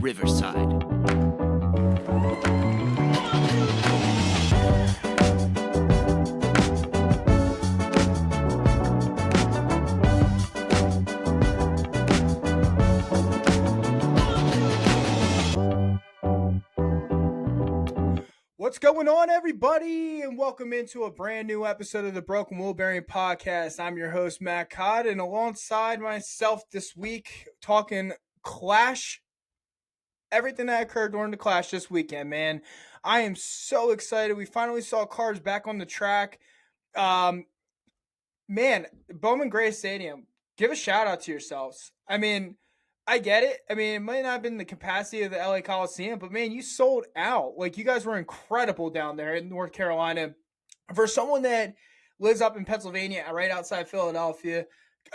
Riverside. What's going on, everybody, and welcome into a brand new episode of the Broken Wheel Bearing Podcast. I'm your host, Matt Codd, and alongside myself this week, talking Clash, everything that occurred during the Clash this weekend, man. I am so excited. We finally saw cars back on the track. Man, Bowman Gray Stadium, give a shout out to yourselves. I mean, I get it. I mean, it might not have been the capacity of the LA Coliseum, but man, you sold out. Like, you guys were incredible down there in North Carolina. For someone that lives up in Pennsylvania, right outside Philadelphia,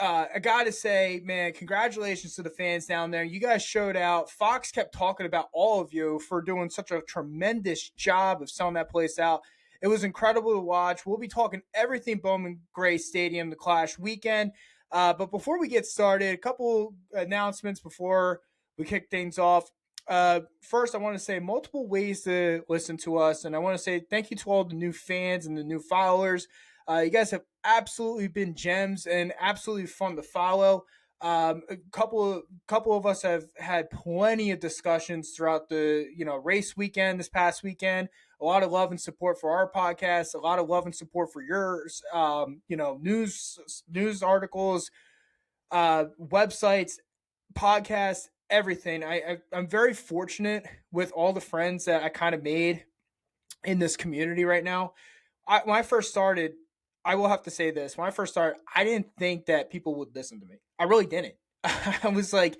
I got to say, man, congratulations to the fans down there. You guys showed out. Fox kept talking about all of you for doing such a tremendous job of selling that place out. It was incredible to watch. We'll be talking everything Bowman Gray Stadium, the Clash weekend. But before we get started, a couple announcements before we kick things off. First, I want to say multiple ways to listen to us, and I want to say thank you to all the new fans and the new followers. You guys have absolutely been gems and absolutely fun to follow. A couple of us have had plenty of discussions throughout the race weekend this past weekend. A lot of love and support for our podcast. A lot of love and support for yours. News articles, websites, podcasts, everything. I'm very fortunate with all the friends that I kind of made in this community right now. When I first started, I will have to say this. When I first started, I didn't think that people would listen to me. I really didn't. I was like,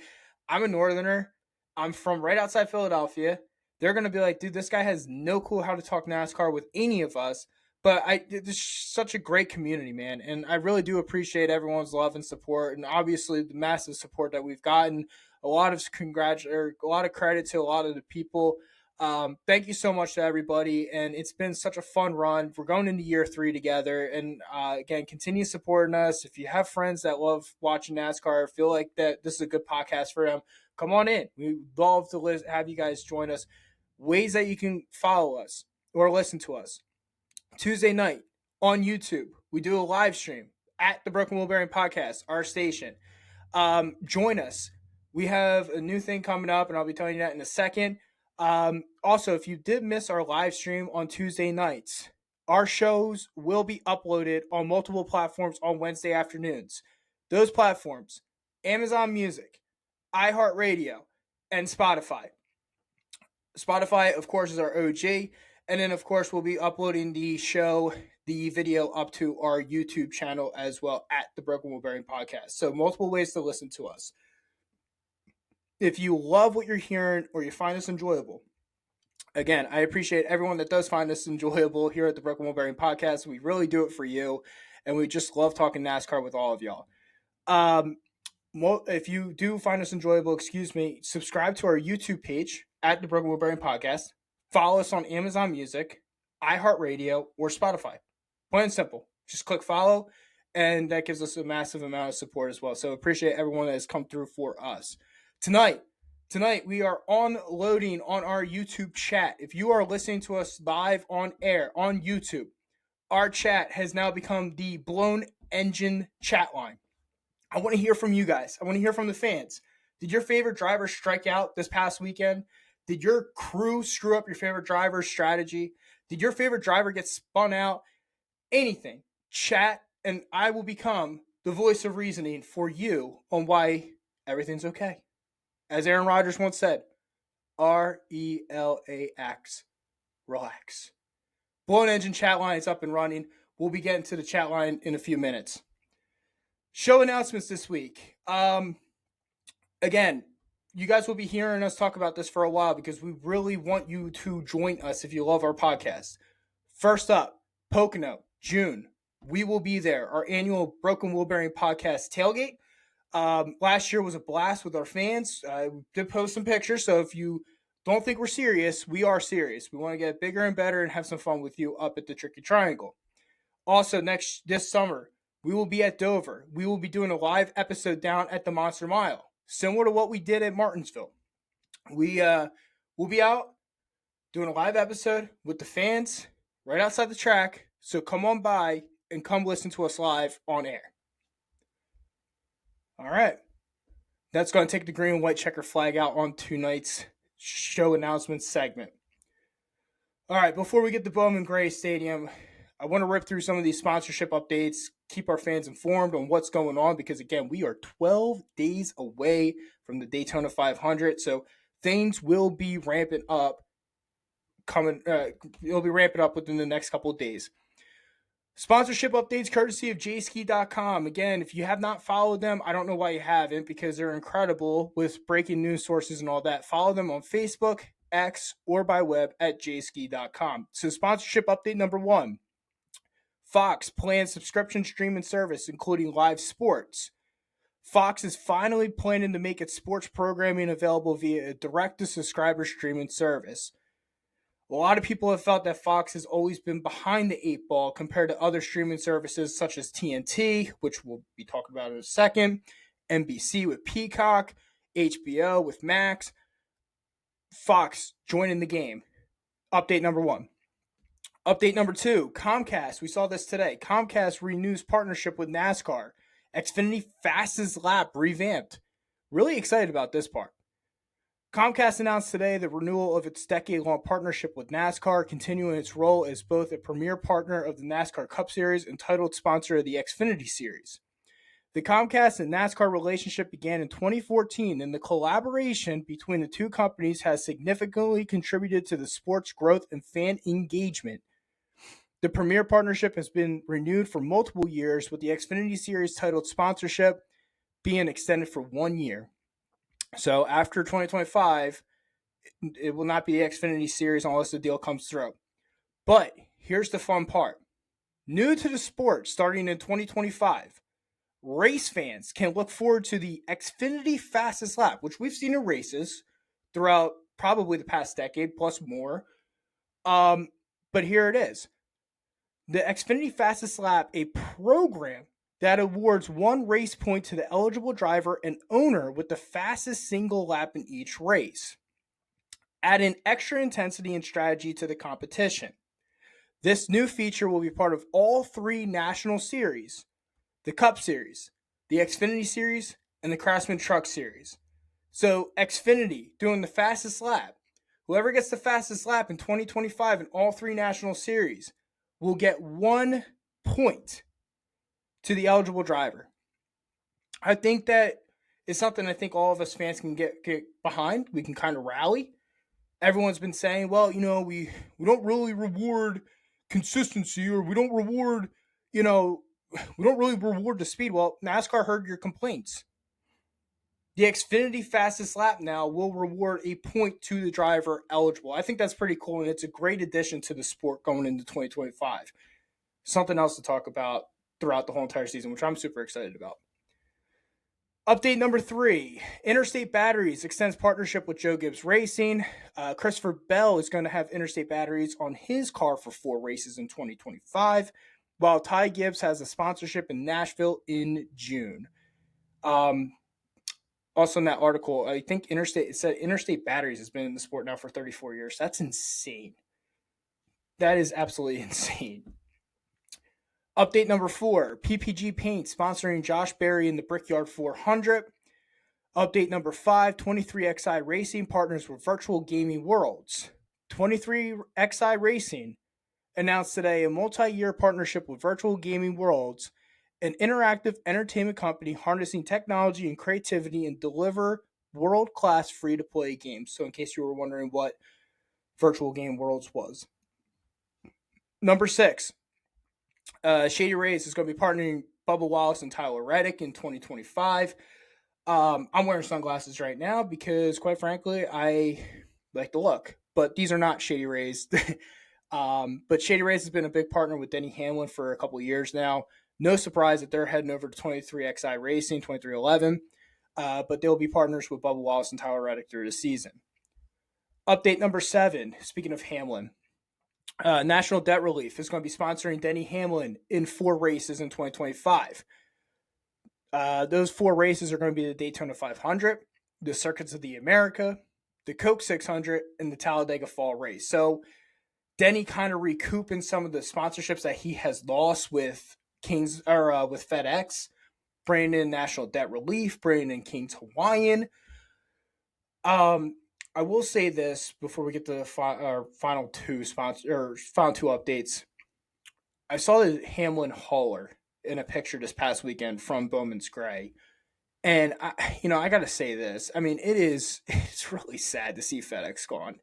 I'm a Northerner. I'm from right outside Philadelphia. They're going to be like, dude, this guy has no clue how to talk NASCAR with any of us. But it's such a great community, man. And I really do appreciate everyone's love and support. And obviously the massive support that we've gotten. A lot of credit to a lot of the people. Thank you so much to everybody, and it's been such a fun run. We're going into year 3 together, and again, continue supporting us. If you have friends that love watching NASCAR, feel like that this is a good podcast for them, come on in. We'd love to have you guys join us. Ways that you can follow us or listen to us. Tuesday night on YouTube, we do a live stream at the Broken Wheel Bearing Podcast, our station. Join us. We have a new thing coming up, and I'll be telling you that in a second. Also, if you did miss our live stream on Tuesday nights, our shows will be uploaded on multiple platforms on Wednesday afternoons. Those platforms, Amazon Music, iHeartRadio, and Spotify. Spotify, of course, is our OG. And then, of course, we'll be uploading the video up to our YouTube channel as well at the Broken Wheel Bearing Podcast. So multiple ways to listen to us. If you love what you're hearing or you find this enjoyable, again, I appreciate everyone that does find this enjoyable here at the Broken Wheel Bearing Podcast. We really do it for you, and we just love talking NASCAR with all of y'all. If you do find us enjoyable, subscribe to our YouTube page at the Broken Wheel Bearing Podcast. Follow us on Amazon Music, iHeartRadio, or Spotify. Plain and simple. Just click follow, and that gives us a massive amount of support as well. So appreciate everyone that has come through for us. Tonight, we are loading on our YouTube chat. If you are listening to us live on air on YouTube, our chat has now become the Blown Engine chat line. I want to hear from you guys. I want to hear from the fans. Did your favorite driver strike out this past weekend? Did your crew screw up your favorite driver's strategy? Did your favorite driver get spun out? Anything. Chat, and I will become the voice of reasoning for you on why everything's okay. As Aaron Rodgers once said, RELAX, relax. Blown Engine chat line is up and running. We'll be getting to the chat line in a few minutes. Show announcements this week. Again, you guys will be hearing us talk about this for a while because we really want you to join us if you love our podcast. First up, Pocono, June. We will be there. Our annual Broken Wheel Bearing Podcast tailgate. Last year was a blast with our fans. We did post some pictures, so if you don't think we're serious, we are serious. We want to get bigger and better and have some fun with you up at the Tricky Triangle. Also, this summer, we will be at Dover. We will be doing a live episode down at the Monster Mile, similar to what we did at Martinsville. We'll be out doing a live episode with the fans right outside the track. So come on by and come listen to us live on air. All right. That's going to take the green and white checker flag out on tonight's show announcement segment. All right, before we get to Bowman Gray Stadium, I want to rip through some of these sponsorship updates, keep our fans informed on what's going on, because again, we are 12 days away from the Daytona 500, so things will be ramping up it'll be ramping up within the next couple of days. Sponsorship updates courtesy of jski.com. Again, if you have not followed them, I don't know why you haven't, because they're incredible with breaking news sources and all that. Follow them on Facebook, X, or by web at jski.com. So sponsorship update number 1. Fox plans subscription streaming service, including live sports. Fox is finally planning to make its sports programming available via a direct-to-subscriber streaming service. A lot of people have felt that Fox has always been behind the 8 ball compared to other streaming services such as TNT, which we'll be talking about in a second, NBC with Peacock, HBO with Max. Fox joining the game. Update number 1. Update number 2, Comcast. We saw this today. Comcast renews partnership with NASCAR. Xfinity Fastest Lap revamped. Really excited about this part. Comcast announced today the renewal of its decade-long partnership with NASCAR, continuing its role as both a premier partner of the NASCAR Cup Series and titled sponsor of the Xfinity Series. The Comcast and NASCAR relationship began in 2014, and the collaboration between the two companies has significantly contributed to the sport's growth and fan engagement. The premier partnership has been renewed for multiple years, with the Xfinity Series titled sponsorship being extended for 1 year. So after 2025, it will not be the Xfinity Series unless the deal comes through. But here's the fun part. New to the sport starting in 2025, race fans can look forward to the Xfinity Fastest Lap, which we've seen in races throughout probably the past decade plus more. But here it is. The Xfinity Fastest Lap, a program that awards 1 race point to the eligible driver and owner with the fastest single lap in each race, adding extra intensity and strategy to the competition. This new feature will be part of all 3 national series, the Cup Series, the Xfinity Series, and the Craftsman Truck Series. So Xfinity doing the fastest lap. Whoever gets the fastest lap in 2025 in all 3 national series will get 1 point to the eligible driver. I think that is something I think all of us fans can get behind. We can kind of rally. Everyone's been saying, well, we don't really reward consistency, or we don't reward, we don't really reward the speed. Well, NASCAR heard your complaints. The Xfinity Fastest Lap now will reward a point to the driver eligible. I think that's pretty cool, and it's a great addition to the sport going into 2025. Something else to talk about throughout the whole entire season, which I'm super excited about. Update number 3, Interstate Batteries extends partnership with Joe Gibbs Racing. Christopher Bell is going to have Interstate Batteries on his car for 4 races in 2025, while Ty Gibbs has a sponsorship in Nashville in June. Also in that article, I think it said Interstate Batteries has been in the sport now for 34 years. That's insane. That is absolutely insane. Update number 4, PPG Paint sponsoring Josh Berry in the Brickyard 400. Update number 5, 23XI Racing partners with Virtual Gaming Worlds. 23XI Racing announced today a multi-year partnership with Virtual Gaming Worlds, an interactive entertainment company harnessing technology and creativity and deliver world-class free-to-play games. So in case you were wondering what Virtual Game Worlds was. Number 6, Shady Rays is going to be partnering Bubba Wallace and Tyler Reddick in 2025. I'm wearing sunglasses right now because, quite frankly, I like the look. But these are not Shady Rays. But Shady Rays has been a big partner with Denny Hamlin for a couple of years now. No surprise that they're heading over to 23XI Racing, 2311. But they'll be partners with Bubba Wallace and Tyler Reddick through the season. Update number 7, speaking of Hamlin. National Debt Relief is going to be sponsoring Denny Hamlin in 4 races in 2025. Those 4 races are going to be the Daytona 500, the Circuits of the America, the Coke 600, and the Talladega Fall Race. So Denny kind of recouping some of the sponsorships that he has lost with with FedEx, bringing in National Debt Relief, bringing in King's Hawaiian. I will say this before we get to the final two updates. I saw the Hamlin hauler in a picture this past weekend from Bowman's Gray. And I got to say this. I mean, it's really sad to see FedEx gone.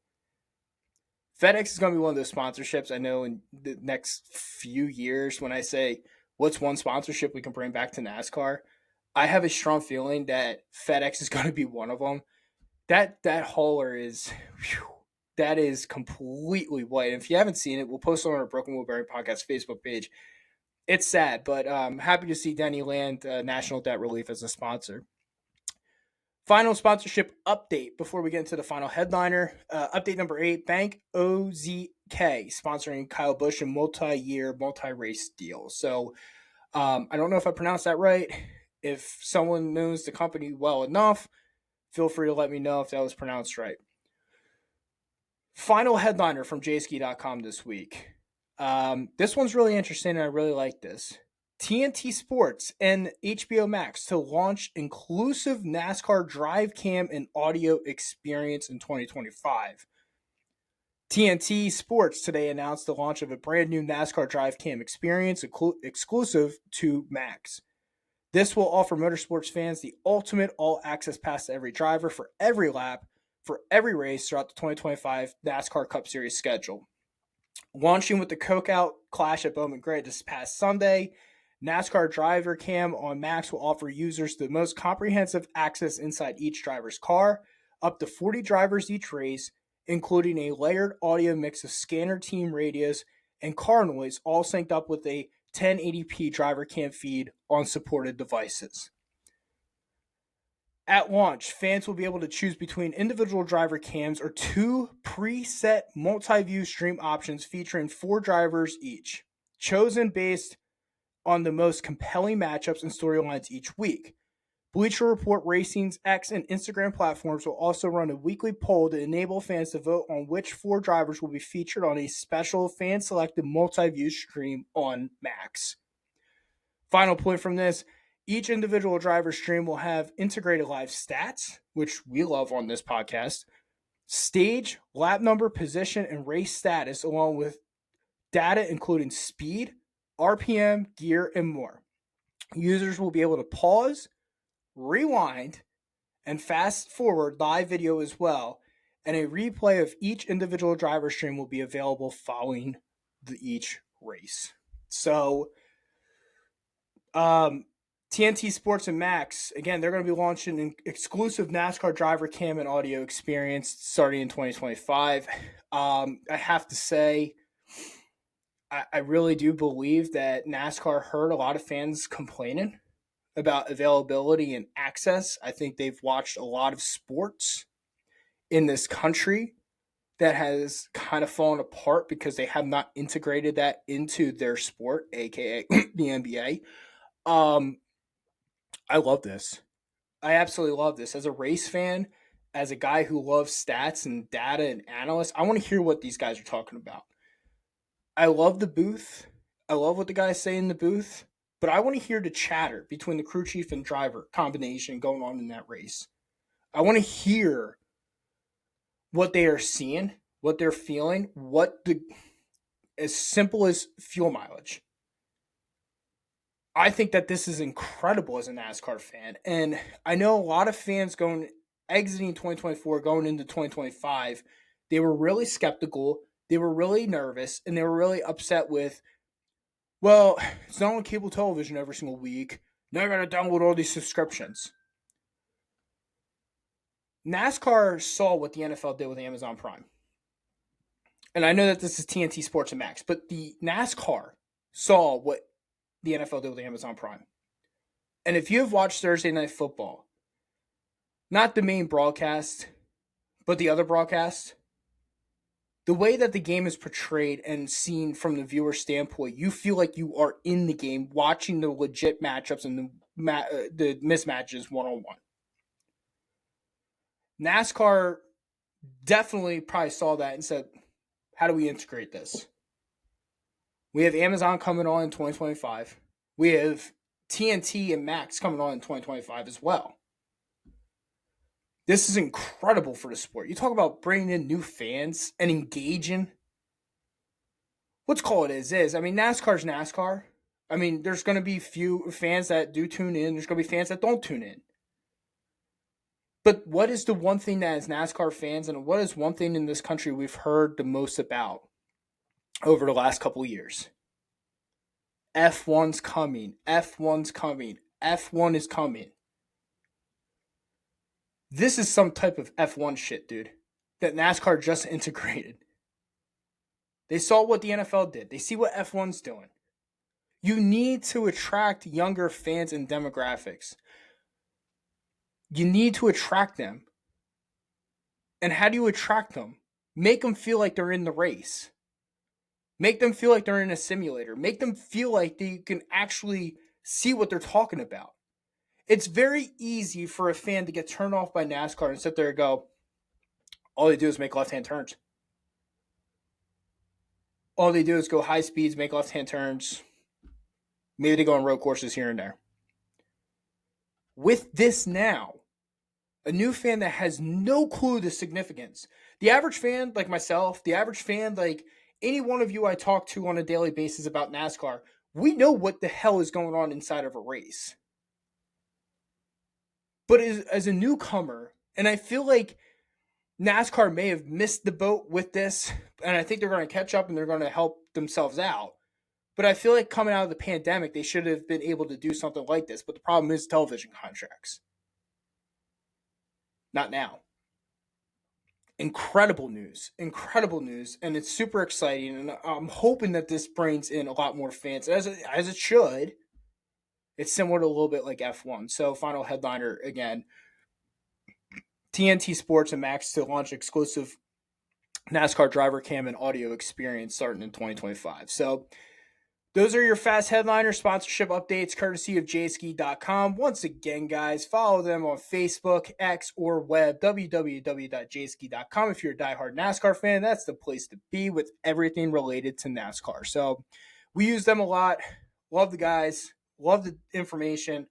FedEx is going to be one of those sponsorships I know in the next few years. When I say what's one sponsorship we can bring back to NASCAR, I have a strong feeling that FedEx is going to be one of them. That hauler is that is completely white. And if you haven't seen it, we'll post it on our Broken Wheel Bearing Podcast Facebook page. It's sad, but happy to see Denny land National Debt Relief as a sponsor. Final sponsorship update before we get into the final headliner. Update number 8, Bank OZK sponsoring Kyle Busch in multi-year, multi-race deal. So I don't know if I pronounced that right. If someone knows the company well enough, feel free to let me know if that was pronounced right. Final headliner from jski.com this week. This one's really interesting, and I really like this. TNT Sports and HBO Max to launch inclusive NASCAR drive cam and audio experience in 2025. TNT Sports today announced the launch of a brand new NASCAR drive cam experience exclusive to Max. This will offer motorsports fans the ultimate all-access pass to every driver for every lap, for every race throughout the 2025 NASCAR Cup Series schedule. Launching with the Coke-Out Clash at Bowman Gray this past Sunday, NASCAR Driver Cam on Max will offer users the most comprehensive access inside each driver's car, up to 40 drivers each race, including a layered audio mix of scanner team radios and car noise, all synced up with a 1080p driver cam feed on supported devices. At launch, fans will be able to choose between individual driver cams or 2 preset multi-view stream options featuring 4 drivers each, chosen based on the most compelling matchups and storylines each week. Bleacher Report Racing's X and Instagram platforms will also run a weekly poll to enable fans to vote on which 4 drivers will be featured on a special fan-selected multi-view stream on Max. Final point from this, each individual driver stream will have integrated live stats, which we love on this podcast, stage, lap number, position, and race status, along with data including speed, RPM, gear, and more. Users will be able to pause, rewind, and fast forward live video as well, and a replay of each individual driver stream will be available following each race. So, TNT Sports and Max, again, they're going to be launching an exclusive NASCAR driver cam and audio experience starting in 2025. I have to say, I really do believe that NASCAR heard a lot of fans complaining about availability and access. I think they've watched a lot of sports in this country that has kind of fallen apart because they have not integrated that into their sport, aka the NBA. I love this. I absolutely love this. As a race fan, as a guy who loves stats and data and analysts, I want to hear what these guys are talking about. I love the booth. I love what the guys say in the booth, but I want to hear the chatter between the crew chief and driver combination going on in that race. I want to hear what they are seeing, what they're feeling, as simple as fuel mileage. I think that this is incredible as a NASCAR fan. And I know a lot of fans exiting 2024, going into 2025, they were really skeptical, they were really nervous, and they were really upset with, well, it's not on cable television every single week. Now I gotta download all these subscriptions. NASCAR saw what the NFL did with Amazon Prime. And I know that this is TNT Sports and Max, but the NASCAR saw what the NFL did with Amazon Prime. And if you have watched Thursday Night Football, not the main broadcast, but the other broadcast, the way that the game is portrayed and seen from the viewer standpoint, you feel like you are in the game watching the legit matchups and the mismatches one-on-one. NASCAR definitely probably saw that and said, how do we integrate this? We have Amazon coming on in 2025. We have TNT and Max coming on in 2025 as well. This is incredible for the sport. You talk about bringing in new fans and engaging. Let's call it as is. I mean, NASCAR's NASCAR. I mean, there's going to be few fans that do tune in. There's going to be fans that don't tune in. But what is the one thing that as NASCAR fans, and what is one thing in this country we've heard the most about over the last couple of years? F1's coming. F1's coming. F1 is coming. This is some type of F1 shit, dude, that NASCAR just integrated. They saw what the NFL did. They see what F1's doing. You need to attract younger fans and demographics. You need to attract them. And how do you attract them? Make them feel like they're in the race. Make them feel like they're in a simulator. Make them feel like they can actually see what they're talking about. It's very easy for a fan to get turned off by NASCAR and sit there and go, all they do is make left-hand turns. All they do is go high speeds, make left-hand turns. Maybe they go on road courses here and there. With this now, a new fan that has no clue the significance. The average fan, like myself, the average fan, like any one of you I talk to on a daily basis about NASCAR, we know what the hell is going on inside of a race. But as a newcomer, and I feel like NASCAR may have missed the boat with this, and I think they're going to catch up and they're going to help themselves out. But I feel like coming out of the pandemic, they should have been able to do something like this. But the problem is television contracts. Not now. Incredible news. And it's super exciting. And I'm hoping that this brings in a lot more fans, as it should. It's similar to a little bit like F1. So, final headliner again, TNT Sports and Max to launch exclusive NASCAR driver cam and audio experience starting in 2025. So, those are your fast headliner sponsorship updates courtesy of jski.com. Once again, guys, follow them on Facebook, X, or web, www.jski.com. If you're a diehard NASCAR fan, that's the place to be with everything related to NASCAR. So, we use them a lot. Love the guys. Love the information.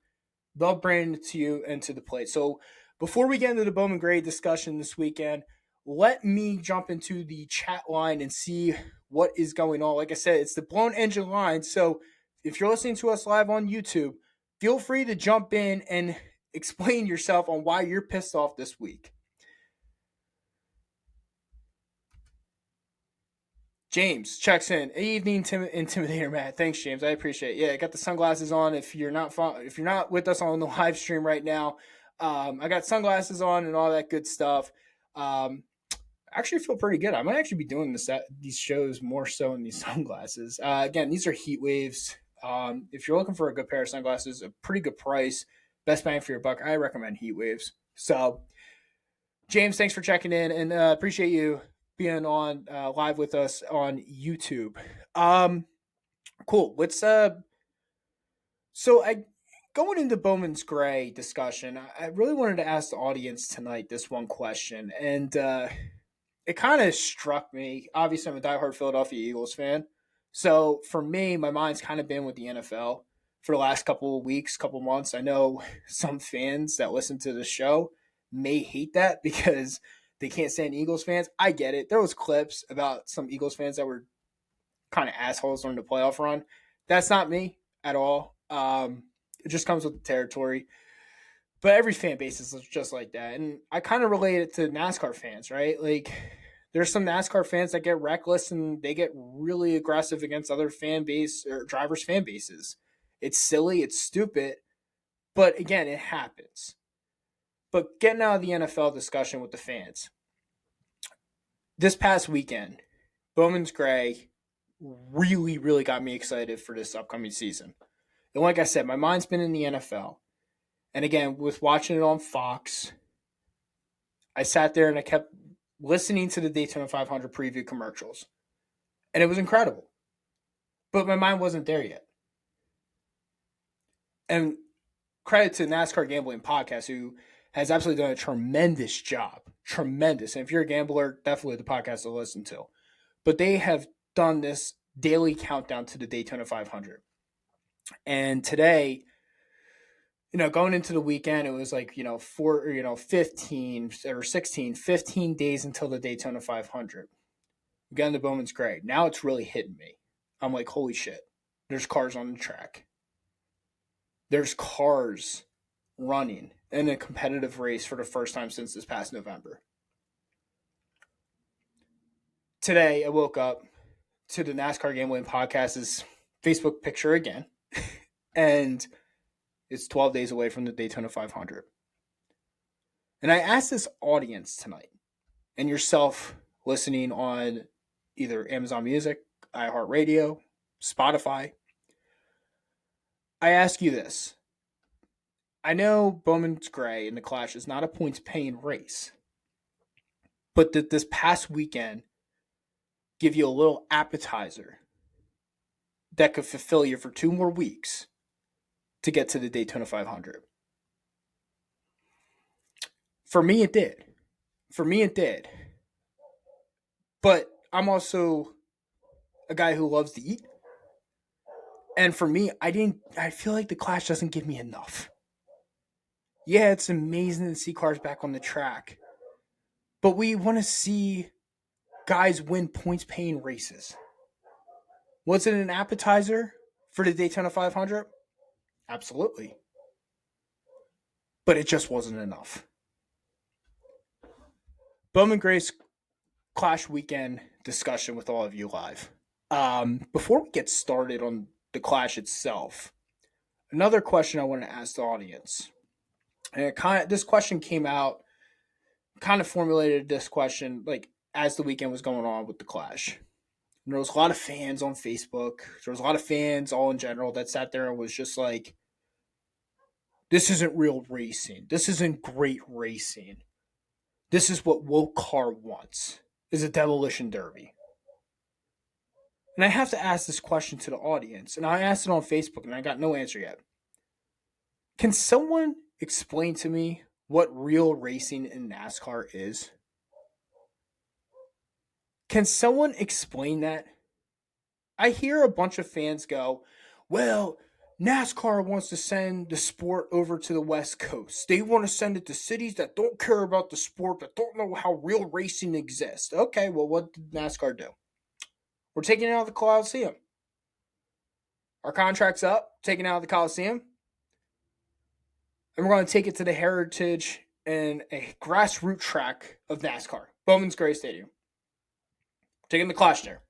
Love bringing it to you and to the plate. So before we get into the Bowman Gray discussion this weekend, let me jump into the chat line and see what is going on. Like I said, it's the Blown Engine line. So if you're listening to us live on YouTube, feel free to jump in and explain yourself on why you're pissed off this week. James checks in. Evening, Intimidator Matt. Thanks, James. I appreciate it. Yeah, I got the sunglasses on. If you're not with us on the live stream right now, I got sunglasses on and all that good stuff. Actually feel pretty good. I might actually be doing these shows more so in these sunglasses. Again, these are Heat Waves. If you're looking for a good pair of sunglasses, a pretty good price, best bang for your buck, I recommend Heat Waves. So, James, thanks for checking in and appreciate you being on live with us on YouTube. Cool. Let's going into Bowman's Gray discussion, I really wanted to ask the audience tonight this one question, and it kind of struck me. Obviously, I'm a diehard Philadelphia Eagles fan, so for me, my mind's kind of been with the NFL for the last couple of weeks, couple months. I know some fans that listen to the show may hate that because they can't stand Eagles fans. I get it. There was clips about some Eagles fans that were kind of assholes during the playoff run. That's not me at all. It just comes with the territory. But every fan base is just like that. And I kind of relate it to NASCAR fans, right? Like, there's some NASCAR fans that get reckless and they get really aggressive against other fan base or drivers' fan bases. It's silly. It's stupid. But again, it happens. But getting out of the NFL discussion with the fans. This past weekend, Bowman's Gray really, really got me excited for this upcoming season. And like I said, my mind's been in the NFL. And again, with watching it on Fox, I sat there and I kept listening to the Daytona 500 preview commercials. And it was incredible. But my mind wasn't there yet. And credit to NASCAR Gambling Podcast, who has absolutely done a tremendous job. Tremendous. And if you're a gambler, definitely the podcast to listen to. But they have done this daily countdown to the Daytona 500. And today, going into the weekend, it was like, 15 or 15 days until the Daytona 500. We got into Bowman's Gray. Now it's really hitting me. I'm like, holy shit. There's cars on the track. There's cars running in a competitive race for the first time since this past November. Today, I woke up to the NASCAR Gambling Podcast's Facebook picture again, and it's 12 days away from the Daytona 500. And I asked this audience tonight, and yourself listening on either Amazon Music, iHeartRadio, Spotify, I ask you this. I know Bowman's Gray and the Clash is not a points-paying race, but did this past weekend give you a little appetizer that could fulfill you for 2 more weeks to get to the Daytona 500? For me, it did. But I'm also a guy who loves to eat. And for me, I feel like the Clash doesn't give me enough. Yeah, it's amazing to see cars back on the track. But we want to see guys win points-paying races. Was it an appetizer for the Daytona 500? Absolutely. But it just wasn't enough. Bowman Gray's Clash weekend discussion with all of you live. Before we get started on the Clash itself, another question I want to ask the audience. And this question came out, kind of formulated this question like as the weekend was going on with the Clash. And there was a lot of fans on Facebook. There was a lot of fans all in general that sat there and was just like, this isn't real racing. This isn't great racing. This is what woke car wants, is a demolition derby. And I have to ask this question to the audience. And I asked it on Facebook and I got no answer yet. Can someone explain to me what real racing in NASCAR is? Can someone explain that? I hear a bunch of fans go, well, NASCAR wants to send the sport over to the West Coast. They want to send it to cities that don't care about the sport, that don't know how real racing exists. Okay, well, what did NASCAR do? We're taking it out of the Coliseum. Our contract's up, taking it out of the Coliseum. And we're going to take it to the heritage and a grassroots track of NASCAR, Bowman Gray Stadium. Taking the Clash there.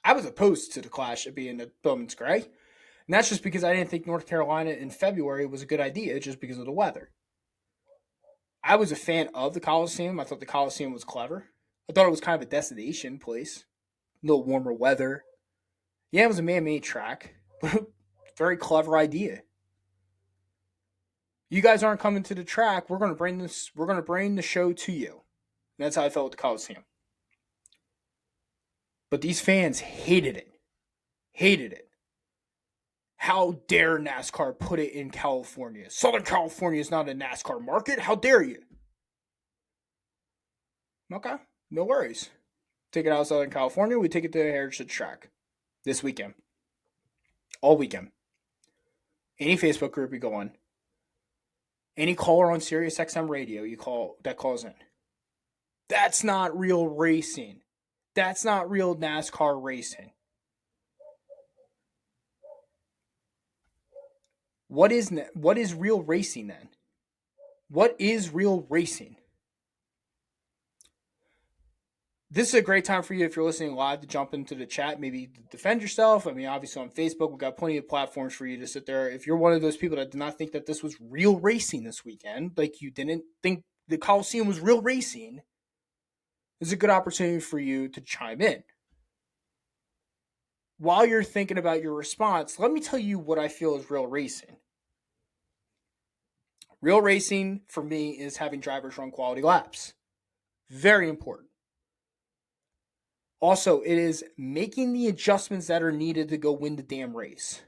I was opposed to the Clash of being at Bowman's Gray. And that's just because I didn't think North Carolina in February was a good idea just because of the weather. I was a fan of the Coliseum. I thought the Coliseum was clever. I thought it was kind of a destination place. A little warmer weather. Yeah, it was a man-made track. But very clever idea. You guys aren't coming to the track. We're going to bring the show to you. And that's how I felt with the Coliseum. But these fans hated it. Hated it. How dare NASCAR put it in California? Southern California is not a NASCAR market. How dare you? Okay, no worries. Take it out of Southern California. We take it to the Heritage Track this weekend. All weekend. Any Facebook group you go on. Any caller on Sirius XM radio that calls in. That's not real racing. That's not real NASCAR racing. What is real racing then? What is real racing? This is a great time for you if you're listening live to jump into the chat, maybe defend yourself. I mean, obviously on Facebook, we've got plenty of platforms for you to sit there. If you're one of those people that did not think that this was real racing this weekend, like you didn't think the Coliseum was real racing, this is a good opportunity for you to chime in. While you're thinking about your response, let me tell you what I feel is real racing. Real racing, for me, is having drivers run quality laps. Very important. Also, it is making the adjustments that are needed to go win the damn race.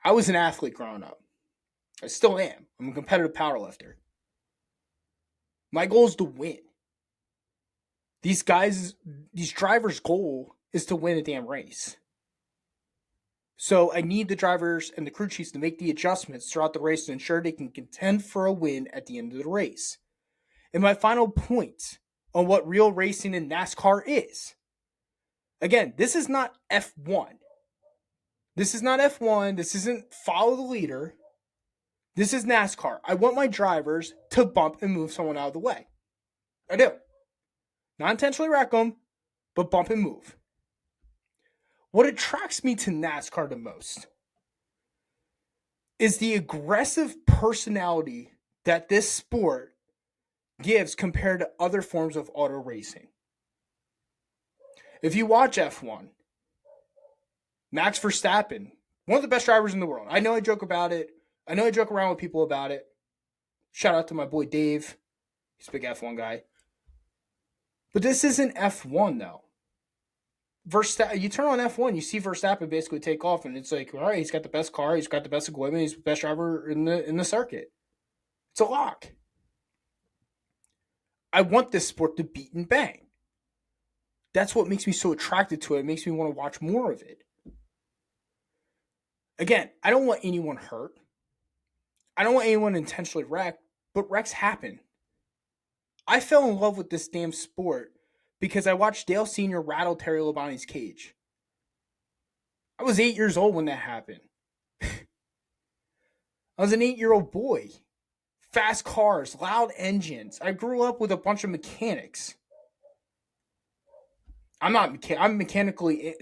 I was an athlete growing up. I still am. I'm a competitive powerlifter. My goal is to win. These drivers' goal is to win a damn race. So I need the drivers and the crew chiefs to make the adjustments throughout the race to ensure they can contend for a win at the end of the race. And my final point on what real racing in NASCAR is. Again, this is not F1. This is not F1. This isn't follow the leader. This is NASCAR. I want my drivers to bump and move someone out of the way. I do. Not intentionally wreck them, but bump and move. What attracts me to NASCAR the most is the aggressive personality that this sport gives compared to other forms of auto racing. If you watch F1, Max Verstappen, one of the best drivers in the world. I know I joke about it. I know I joke around with people about it. Shout out to my boy Dave. He's a big F1 guy. But this isn't F1 though. You turn on F1, you see Verstappen basically take off, and it's like, all right, he's got the best car, he's got the best equipment, he's the best driver in the circuit. It's a lock. I want this sport to beat and bang. That's what makes me so attracted to it. It makes me want to watch more of it. Again, I don't want anyone hurt. I don't want anyone intentionally wrecked, but wrecks happen. I fell in love with this damn sport because I watched Dale Sr. rattle Terry Labonte's cage. I was 8 years old when that happened. I was an 8-year-old boy. Fast cars, loud engines. I grew up with a bunch of mechanics. I'm mechanically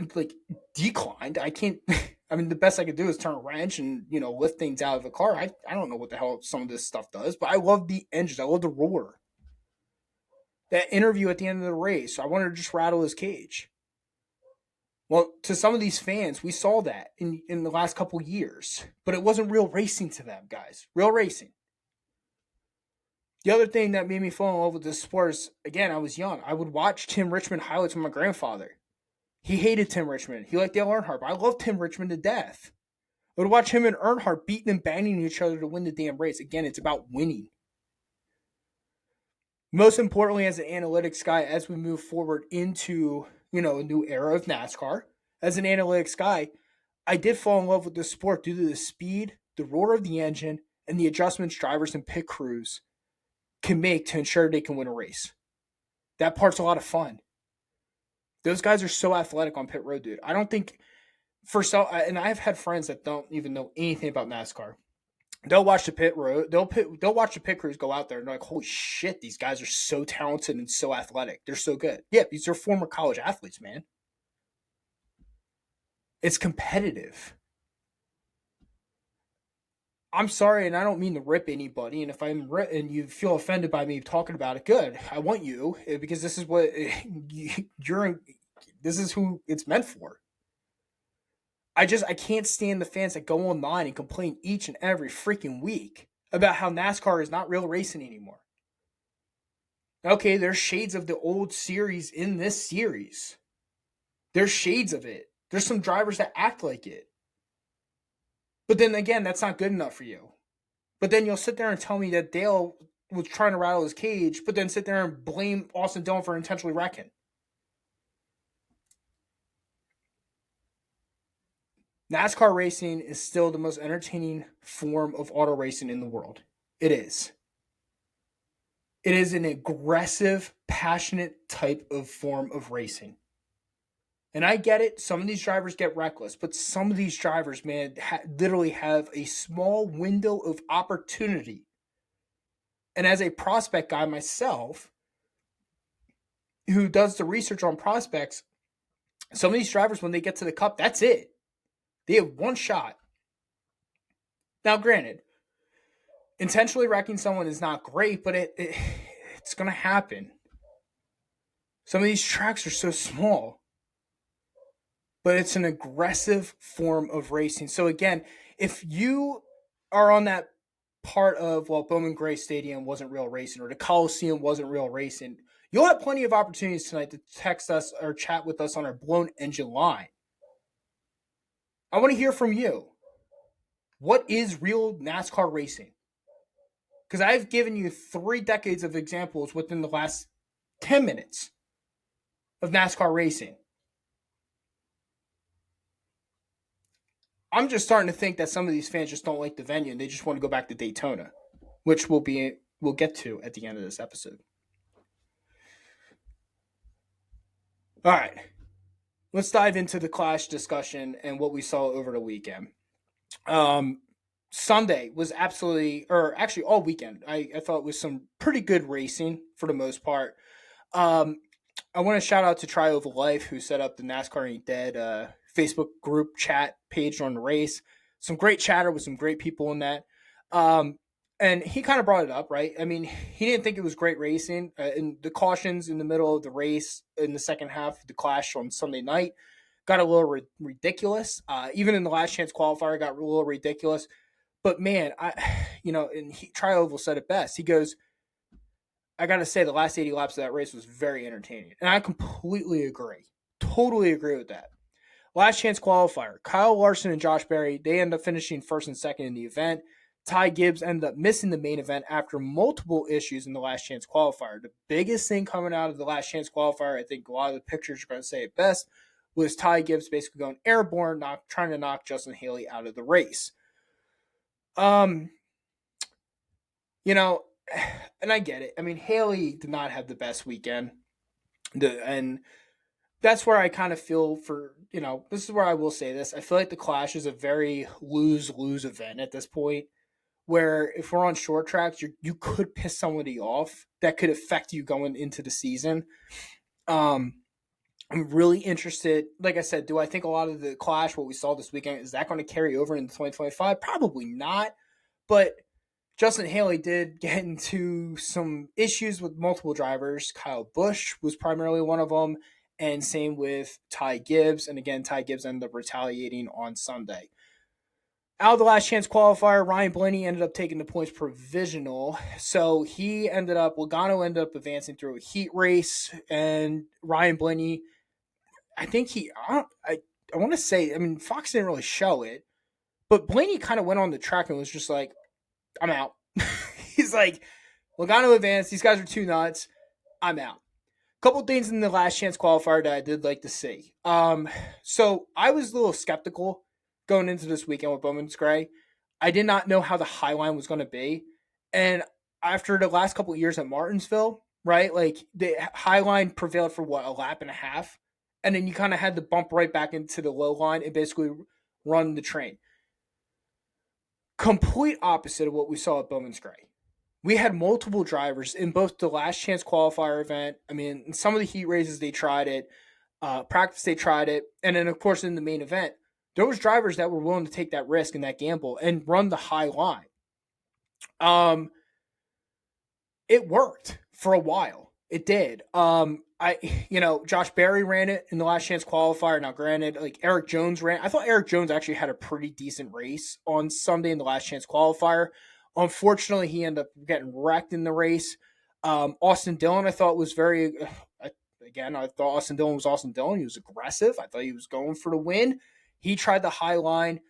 declined. I can't. I mean, the best I could do is turn a wrench and lift things out of a car. I don't know what the hell some of this stuff does, but I love the engines. I love the roar. That interview at the end of the race, I wanted to just rattle his cage. Well, to some of these fans, we saw that in the last couple years, but it wasn't real racing to them, guys. Real racing. The other thing that made me fall in love with this sport is, again, I was young. I would watch Tim Richmond highlights with my grandfather. He hated Tim Richmond. He liked Dale Earnhardt, but I loved Tim Richmond to death. I would watch him and Earnhardt beating and banging each other to win the damn race. Again, it's about winning. Most importantly, as an analytics guy, as we move forward into, a new era of NASCAR, as an analytics guy, I did fall in love with this sport due to the speed, the roar of the engine, and the adjustments drivers and pit crews can make to ensure they can win a race. That part's a lot of fun. Those guys are so athletic on pit road, dude. I don't think and I've had friends that don't even know anything about NASCAR. They'll watch the pit road. They'll watch the pit crews go out there and they're like, holy shit, these guys are so talented and so athletic. They're so good. Yeah, these are former college athletes, man. It's competitive. I'm sorry, and I don't mean to rip anybody. And if and you feel offended by me talking about it, good. I want you because this is what this is who it's meant for. I can't stand the fans that go online and complain each and every freaking week about how NASCAR is not real racing anymore. Okay, there's shades of the old series in this series. There's shades of it. There's some drivers that act like it. But then again, that's not good enough for you. But then you'll sit there and tell me that Dale was trying to rattle his cage, but then sit there and blame Austin Dillon for intentionally wrecking. NASCAR racing is still the most entertaining form of auto racing in the world. It is. It is an aggressive, passionate type of form of racing. And I get it. Some of these drivers get reckless, but some of these drivers, man, literally have a small window of opportunity. And as a prospect guy myself, who does the research on prospects, some of these drivers, when they get to the cup, that's it. They have one shot. Now, granted, intentionally wrecking someone is not great, but it's going to happen. Some of these tracks are so small. But it's an aggressive form of racing. So again, if you are on that part of, Bowman Gray Stadium wasn't real racing or the Coliseum wasn't real racing, you'll have plenty of opportunities tonight to text us or chat with us on our Blown Engine line. I want to hear from you. What is real NASCAR racing? Because I've given you 3 decades of examples within the last 10 minutes of NASCAR racing. I'm just starting to think that some of these fans just don't like the venue and they just want to go back to Daytona, which we'll get to at the end of this episode. All right, let's dive into the Clash discussion and what we saw over the weekend. Um, Sunday was absolutely, or actually all weekend, I thought was some pretty good racing for the most part. Um, I want to shout out to Try Over Life who set up the NASCAR Ain't Dead Facebook group chat page on the race. Some great chatter with some great people in that. Um, and he kind of brought it up, right? I mean, he didn't think it was great racing. And the cautions in the middle of the race in the second half of the Clash on Sunday night got a little ridiculous. Even in the last chance qualifier, got a little ridiculous. But man, and Tri Oval said it best. He goes, I got to say, the last 80 laps of that race was very entertaining. And I completely agree. Totally agree with that. Last chance qualifier. Kyle Larson and Josh Berry, they end up finishing first and second in the event. Ty Gibbs ended up missing the main event after multiple issues in the last chance qualifier. The biggest thing coming out of the last chance qualifier, I think a lot of the pictures are going to say it best, was Ty Gibbs basically going airborne, trying to knock Justin Haley out of the race. You know, and I get it. I mean, Haley did not have the best weekend. And that's where I kind of feel for, this is where I will say this. I feel like the Clash is a very lose-lose event at this point, where if we're on short tracks, you could piss somebody off that could affect you going into the season. I'm really interested. Like I said, do I think a lot of the Clash, what we saw this weekend, is that going to carry over into 2025? Probably not. But Justin Haley did get into some issues with multiple drivers. Kyle Busch was primarily one of them, and same with Ty Gibbs. And again, Ty Gibbs ended up retaliating on Sunday. Out of the last chance qualifier, Ryan Blaney ended up taking the points provisional. So Logano ended up advancing through a heat race, and Ryan Blaney, I want to say, I mean, Fox didn't really show it, but Blaney kind of went on the track and was just like, I'm out. He's like, Logano advanced. These guys are too nuts. I'm out. Couple things in the last chance qualifier that I did like to see. So I was a little skeptical going into this weekend with Bowman Gray. I did not know how the high line was going to be. And after the last couple of years at Martinsville, right, like the high line prevailed for a lap and a half. And then you kind of had to bump right back into the low line and basically run the train. Complete opposite of what we saw at Bowman's Gray. We had multiple drivers in both the last chance qualifier event. I mean, in some of the heat races, they tried it. Practice, they tried it. And then, of course, in the main event, there was drivers that were willing to take that risk and that gamble and run the high line. It worked for a while. It did. Josh Berry ran it in the last chance qualifier. Now, granted, like Eric Jones ran. I thought Eric Jones actually had a pretty decent race on Sunday in the last chance qualifier. Unfortunately, he ended up getting wrecked in the race. Austin Dillon, I thought was I thought Austin Dillon was Austin Dillon. He was aggressive. I thought he was going for the win. He tried the high line.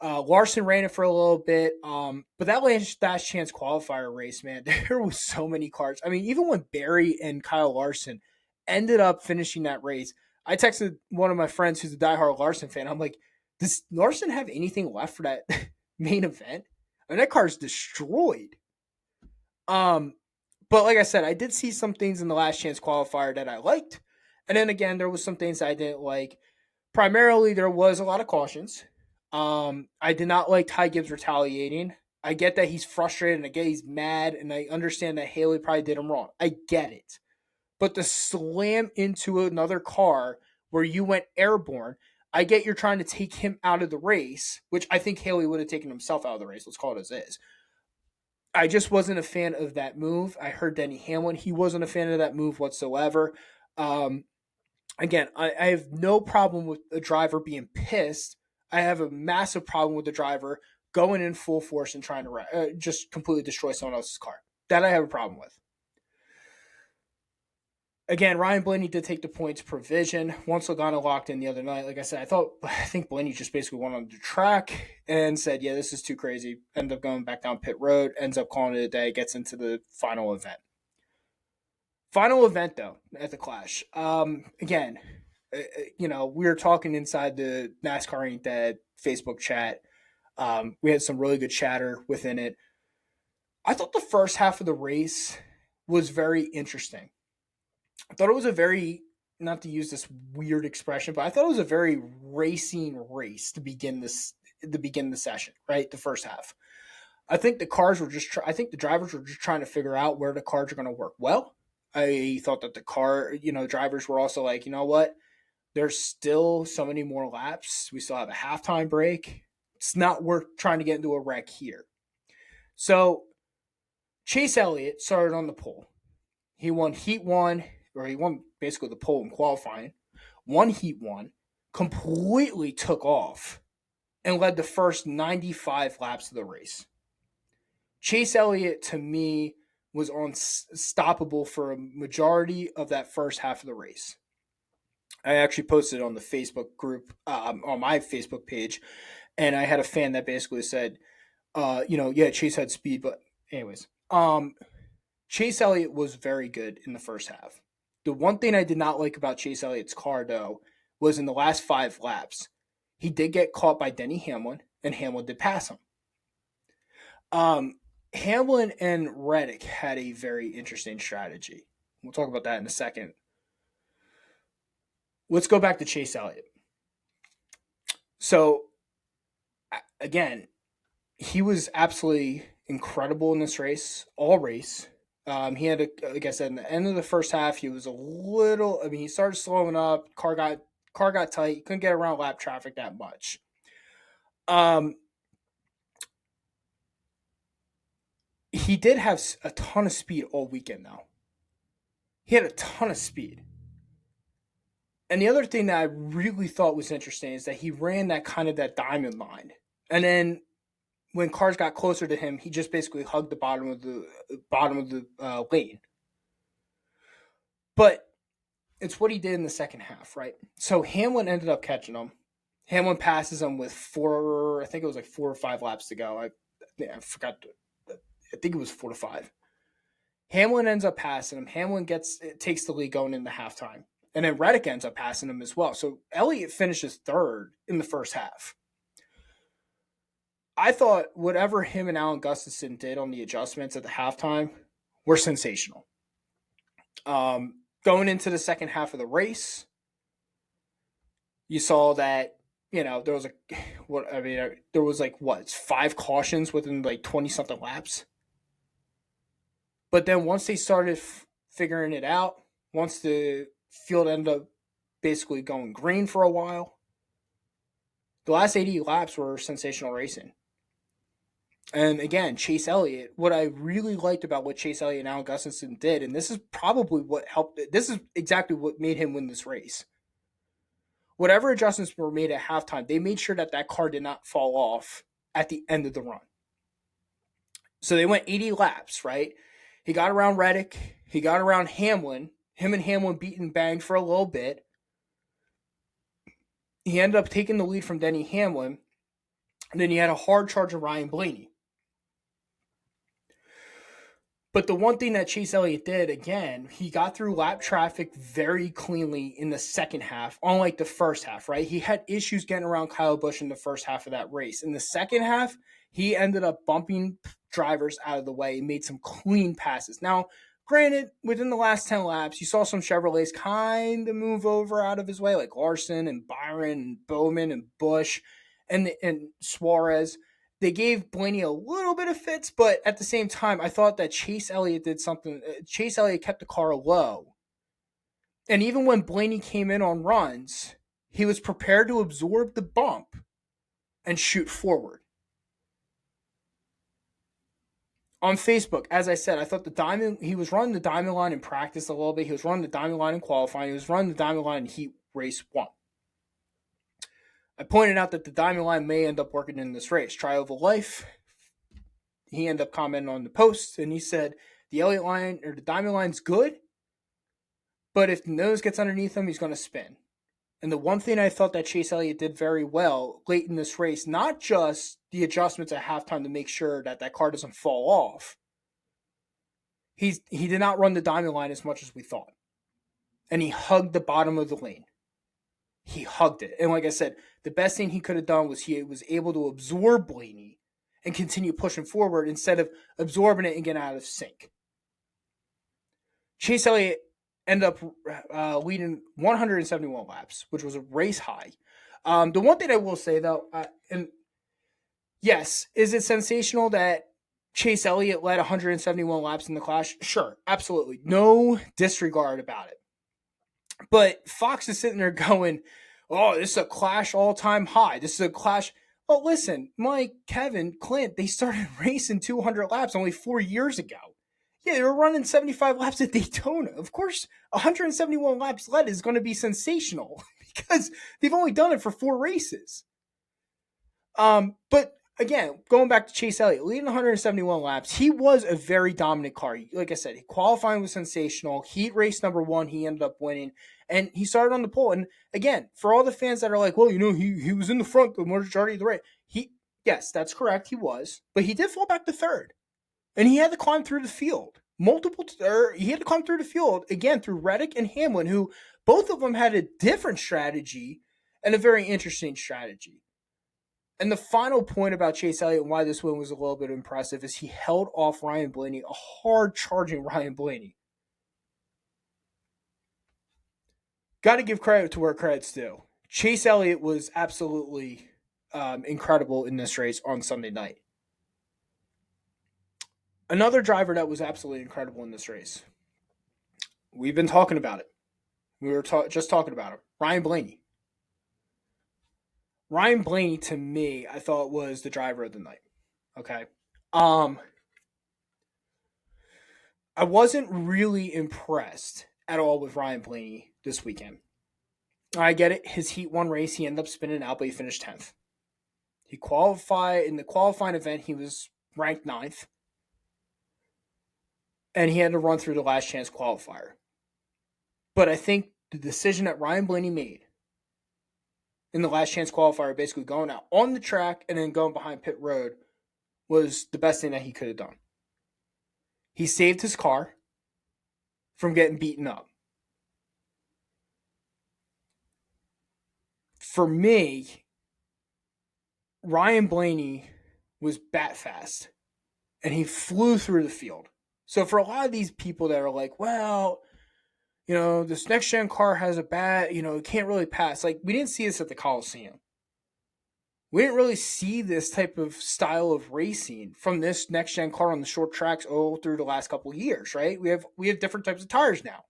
Larson ran it for a little bit. But that last chance qualifier race, man, there was so many cars. I mean, even when Barry and Kyle Larson ended up finishing that race, I texted one of my friends who's a diehard Larson fan. I'm like, does Larson have anything left for that main event? I mean, that car's destroyed. But like I said, I did see some things in the last chance qualifier that I liked. And then again, there was some things I didn't like. Primarily, there was a lot of cautions. I did not like Ty Gibbs retaliating. I get that he's frustrated and I get he's mad, and I understand that Haley probably did him wrong. I get it. But to slam into another car where you went airborne, I get you're trying to take him out of the race, which I think Haley would have taken himself out of the race. Let's call it as is. I just wasn't a fan of that move. I heard Denny Hamlin. He wasn't a fan of that move whatsoever. Again, I have no problem with a driver being pissed. I have a massive problem with the driver going in full force and trying to just completely destroy someone else's car. That I have a problem with. Again, Ryan Blaney did take the points provision. Once Logano locked in the other night, like I said, I think Blaney just basically went on the track and said, yeah, this is too crazy. Ended up going back down pit road, ends up calling it a day, gets into the final event. Final event, though, at the Clash. Again, we were talking inside the NASCAR Ain't Dead Facebook chat. We had some really good chatter within it. I thought the first half of the race was very interesting. I thought it was a very, not to use this weird expression, but I thought it was a very racing race to begin the session, right? The first half. I think I think the drivers were just trying to figure out where the cars are going to work well. I thought that drivers were also like, you know what? There's still so many more laps. We still have a halftime break. It's not worth trying to get into a wreck here. So Chase Elliott started on the pole. He won Heat 1, or he won basically the pole in qualifying. Won Heat 1, completely took off, and led the first 95 laps of the race. Chase Elliott, to me, was unstoppable for a majority of that first half of the race. I actually posted on the Facebook group, on my Facebook page, and I had a fan that basically said, Chase had speed, but anyways, Chase Elliott was very good in the first half. The one thing I did not like about Chase Elliott's car, though, was in the last 5 laps, he did get caught by Denny Hamlin, and Hamlin did pass him. Hamlin and Reddick had a very interesting strategy. We'll talk about that in a second. Let's go back to Chase Elliott. So, again, he was absolutely incredible in this race, all race. He had, like I said, in the end of the first half, he was he started slowing up. Car got tight. He couldn't get around lap traffic that much. He did have a ton of speed all weekend, though. He had a ton of speed. And the other thing that I really thought was interesting is that he ran that diamond line. And then when cars got closer to him, he just basically hugged the bottom of the lane. But it's what he did in the second half, right? So Hamlin ended up catching him. Hamlin passes him with 4 or 5 laps to go. I forgot. I think it was 4 to 5. Hamlin ends up passing him. Hamlin takes the lead going into halftime. And then Reddick ends up passing him as well. So Elliott finishes 3rd in the first half. I thought whatever him and Alan Gustafson did on the adjustments at the halftime were sensational. Going into the second half of the race, you saw that, there was 5 cautions within 20-something laps. But then once they started figuring it out, once the field ended up basically going green for a while, the last 80 laps were sensational racing. And again, Chase Elliott, what I really liked about what Chase Elliott and Alan Gustafson did, and this is probably what helped, this is exactly what made him win this race. Whatever adjustments were made at halftime, they made sure that car did not fall off at the end of the run. So they went 80 laps, right? He got around Reddick. He got around Hamlin. Him and Hamlin beat and banged for a little bit. He ended up taking the lead from Denny Hamlin. And then he had a hard charge of Ryan Blaney. But the one thing that Chase Elliott did, again, he got through lap traffic very cleanly in the second half, unlike the first half, right? He had issues getting around Kyle Busch in the first half of that race. In the second half, he ended up bumping drivers out of the way and made some clean passes. Now, granted, within the last 10 laps, you saw some Chevrolets kind of move over out of his way, like Larson and Byron and Bowman and Busch and Suarez. They gave Blaney a little bit of fits, but at the same time, I thought that Chase Elliott did something. Chase Elliott kept the car low. And even when Blaney came in on runs, he was prepared to absorb the bump and shoot forward. On Facebook, as I said, I thought he was running the diamond line in practice a little bit. He was running the diamond line in qualifying. He was running the diamond line in Heat Race 1. I pointed out that the diamond line may end up working in this race. Trioval Life, he ended up commenting on the post, and he said the Elliott line or the diamond line's good, But if the nose gets underneath him, he's going to spin. And the one thing I thought that Chase Elliott did very well late in this race, not just the adjustments at halftime to make sure that that car doesn't fall off, he did not run the diamond line as much as we thought. And he hugged the bottom of the lane. He hugged it. And like I said, the best thing he could have done was he was able to absorb Blaney and continue pushing forward instead of absorbing it and getting out of sync. Chase Elliott ended up leading 171 laps, which was a race high. The one thing I will say, though, and yes, is it sensational that Chase Elliott led 171 laps in the Clash? Sure, absolutely. No disregard about it. But Fox is sitting there going, oh, this is a Clash all-time high. This is a Clash. Well, listen, Mike, Kevin, Clint, they started racing 200 laps only 4 years ago. Yeah, they were running 75 laps at Daytona. Of course, 171 laps led is going to be sensational because they've only done it for 4 races. But again, going back to Chase Elliott, leading 171 laps, he was a very dominant car. Like I said, qualifying was sensational. Heat race number 1, he ended up winning, and he started on the pole. And again, for all the fans that are like, well, he was in the front the majority of the race. Yes, that's correct, he was, but he did fall back to 3rd. And he had to climb through the field. He had to climb through the field, again, through Reddick and Hamlin, who both of them had a different strategy and a very interesting strategy. And the final point about Chase Elliott and why this win was a little bit impressive is he held off Ryan Blaney, a hard-charging Ryan Blaney. Got to give credit to where credit's due. Chase Elliott was absolutely incredible in this race on Sunday night. Another driver that was absolutely incredible in this race. We've been talking about it. We were just talking about him. Ryan Blaney. Ryan Blaney, to me, I thought was the driver of the night. Okay. I wasn't really impressed at all with Ryan Blaney this weekend. I get it. His Heat 1 race, he ended up spinning out, but he finished 10th. He qualified in the qualifying event. He was ranked 9th. And he had to run through the last chance qualifier. But I think the decision that Ryan Blaney made in the last chance qualifier, basically going out on the track and then going behind pit road, was the best thing that he could have done. He saved his car from getting beaten up. For me, Ryan Blaney was bat fast, and he flew through the field. So for a lot of these people that are like, well, this next-gen car has a bat, it can't really pass. Like, we didn't see this at the Coliseum. We didn't really see this type of style of racing from this next-gen car on the short tracks through the last couple of years, right? We have different types of tires now.